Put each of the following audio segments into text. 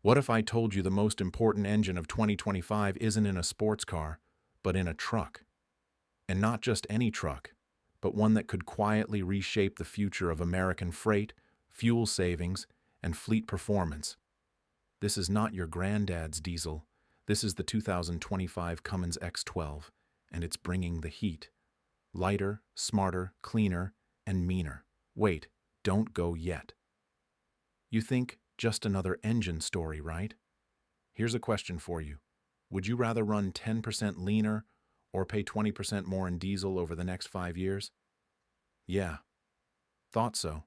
What if I told you the most important engine of 2025 isn't in a sports car, but in a truck? And not just any truck, but one that could quietly reshape the future of American freight, fuel savings, and fleet performance. This is not your granddad's diesel. This is the 2025 Cummins X12, and it's bringing the heat. Lighter, smarter, cleaner, and meaner. Wait, don't go yet. You think just another engine story, right? Here's a question for you. Would you rather run 10% leaner or pay 20% more in diesel over the next 5 years? Yeah, thought so.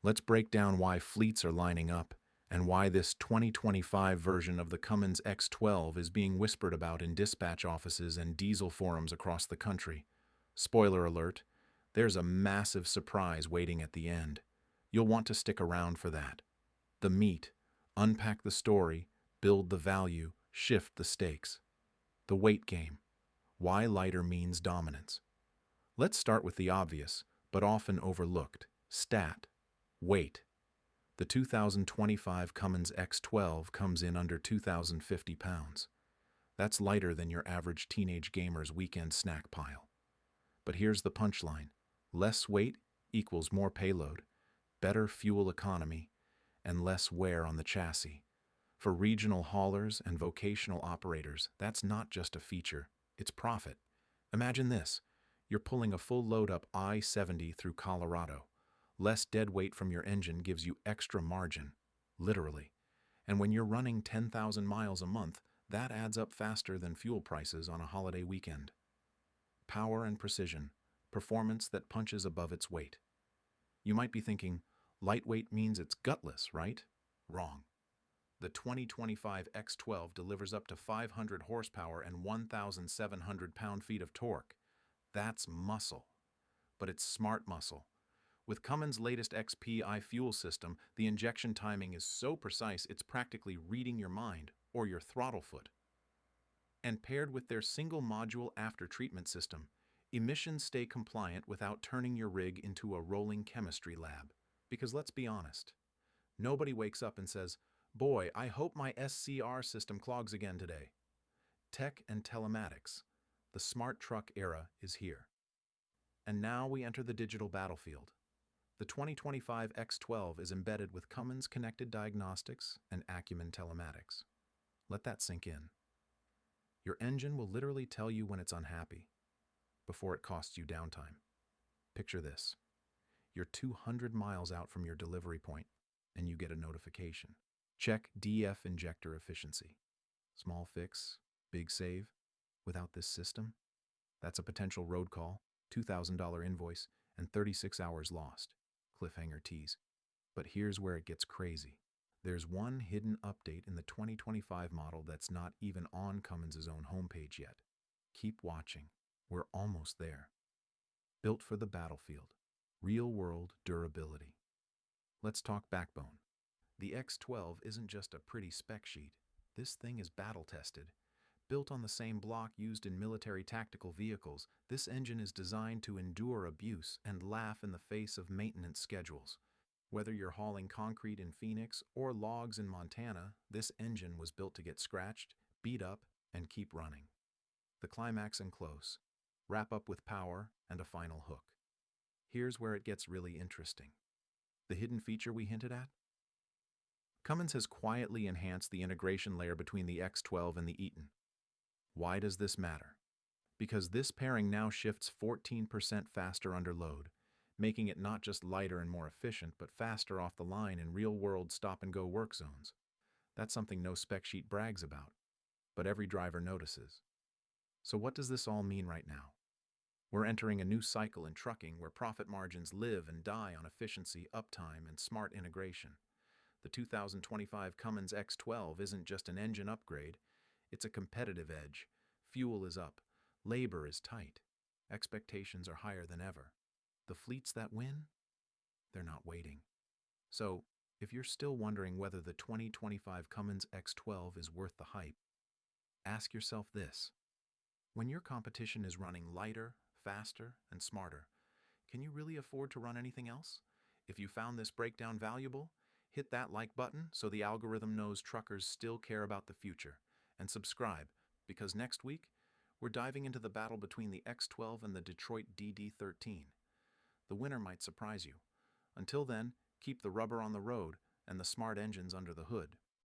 Let's break down why fleets are lining up and why this 2025 version of the Cummins X12 is being whispered about in dispatch offices and diesel forums across the country. Spoiler alert, there's a massive surprise waiting at the end. You'll want to stick around for that. The meat, unpack the story, build the value, shift the stakes. The weight game. Why lighter means dominance. Let's start with the obvious, but often overlooked. Stat. Weight. The 2025 Cummins X12 comes in under 2,050 pounds. That's lighter than your average teenage gamer's weekend snack pile. But here's the punchline. Less weight equals more payload, better fuel economy, and less wear on the chassis. For regional haulers and vocational operators, that's not just a feature, it's profit. Imagine this. You're pulling a full load up I-70 through Colorado. Less dead weight from your engine gives you extra margin, literally. And when you're running 10,000 miles a month, that adds up faster than fuel prices on a holiday weekend. Power and precision, performance that punches above its weight. You might be thinking, lightweight means it's gutless, right? Wrong. The 2025 X12 delivers up to 500 horsepower and 1,700 pound-feet of torque. That's muscle. But it's smart muscle. With Cummins' latest XPI fuel system, the injection timing is so precise it's practically reading your mind or your throttle foot. And paired with their single-module after-treatment system, emissions stay compliant without turning your rig into a rolling chemistry lab. Because let's be honest, nobody wakes up and says, "Boy, I hope my SCR system clogs again today." Tech and telematics. The smart truck era is here. And now we enter the digital battlefield. The 2025 X12 is embedded with Cummins Connected Diagnostics and Acumen Telematics. Let that sink in. Your engine will literally tell you when it's unhappy, before it costs you downtime. Picture this. You're 200 miles out from your delivery point, and you get a notification. Check DF injector efficiency. Small fix, big save. Without this system, that's a potential road call, $2,000 invoice, and 36 hours lost. Cliffhanger tease. But here's where it gets crazy. There's one hidden update in the 2025 model that's not even on Cummins' own homepage yet. Keep watching. We're almost there. Built for the battlefield. Real-world durability. Let's talk backbone. The X12 isn't just a pretty spec sheet. This thing is battle-tested. Built on the same block used in military tactical vehicles, this engine is designed to endure abuse and laugh in the face of maintenance schedules. Whether you're hauling concrete in Phoenix or logs in Montana, this engine was built to get scratched, beat up, and keep running. The climax and close. Wrap up with power and a final hook. Here's where it gets really interesting. The hidden feature we hinted at? Cummins has quietly enhanced the integration layer between the X12 and the Eaton. Why does this matter? Because this pairing now shifts 14% faster under load, making it not just lighter and more efficient, but faster off the line in real-world stop-and-go work zones. That's something no spec sheet brags about, but every driver notices. So what does this all mean right now? We're entering a new cycle in trucking where profit margins live and die on efficiency, uptime, and smart integration. The 2025 Cummins X12 isn't just an engine upgrade, it's a competitive edge. Fuel is up, labor is tight, expectations are higher than ever. The fleets that win? They're not waiting. So, if you're still wondering whether the 2025 Cummins X12 is worth the hype, ask yourself this. When your competition is running lighter, faster, and smarter, can you really afford to run anything else? If you found this breakdown valuable, Hit that like button so the algorithm knows truckers still care about the future. And subscribe, because next week, we're diving into the battle between the X12 and the Detroit DD13. The winner might surprise you. Until then, keep the rubber on the road and the smart engines under the hood.